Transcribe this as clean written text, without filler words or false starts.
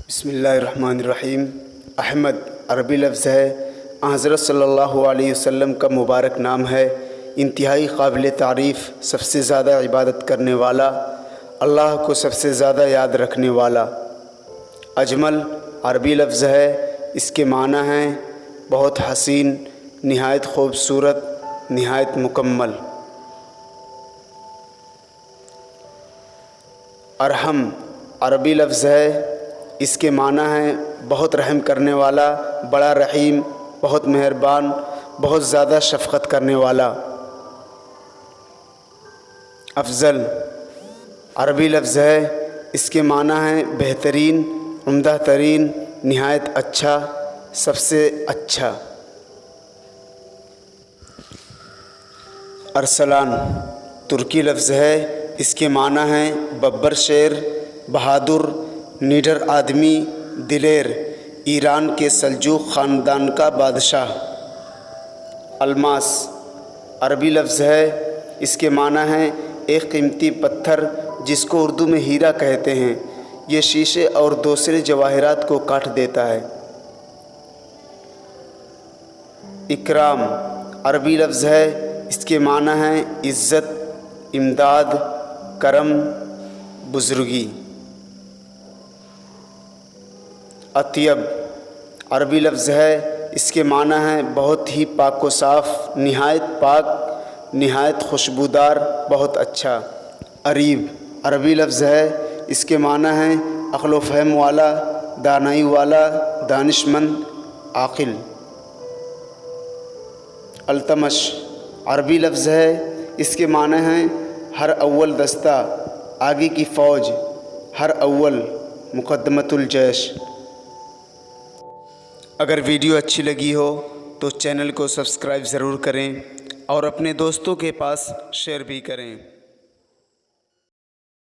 بسم اللہ الرحمن الرحیم۔ احمد عربی لفظ ہے، حضرت صلی اللہ علیہ وسلم کا مبارک نام ہے۔ انتہائی قابل تعریف، سب سے زیادہ عبادت کرنے والا، اللہ کو سب سے زیادہ یاد رکھنے والا۔ اجمل عربی لفظ ہے، اس کے معنی ہیں بہت حسین، نہایت خوبصورت، نہایت مکمل۔ ارحم عربی لفظ ہے، اس کے معنی ہیں بہت رحم کرنے والا، بڑا رحیم، بہت مہربان، بہت زیادہ شفقت کرنے والا۔ افضل عربی لفظ ہے، اس کے معنی ہیں بہترین، عمدہ ترین، نہایت اچھا، سب سے اچھا۔ ارسلان ترکی لفظ ہے، اس کے معنی ہیں ببر شیر، بہادر، نڈر آدمی، دلیر، ایران کے سلجوق خاندان کا بادشاہ۔ الماس عربی لفظ ہے، اس کے معنی ہیں ایک قیمتی پتھر جس کو اردو میں ہیرا کہتے ہیں، یہ شیشے اور دوسرے جواہرات کو کاٹ دیتا ہے۔ اکرام عربی لفظ ہے، اس کے معنی ہیں عزت، امداد، کرم، بزرگی۔ اطیب عربی لفظ ہے، اس کے معنی ہیں بہت ہی پاک و صاف، نہایت پاک، نہایت خوشبودار، بہت اچھا۔ اریب عربی لفظ ہے، اس کے معنی ہیں عقل و فہم والا، دانائی والا، دانش مند، عاقل۔ التمش عربی لفظ ہے، اس کے معنی ہیں ہر اول دستہ، آگے کی فوج، ہر اول، مقدمۃ الجیش۔ اگر ویڈیو اچھی لگی ہو تو چینل کو سبسکرائب ضرور کریں اور اپنے دوستوں کے پاس شیئر بھی کریں۔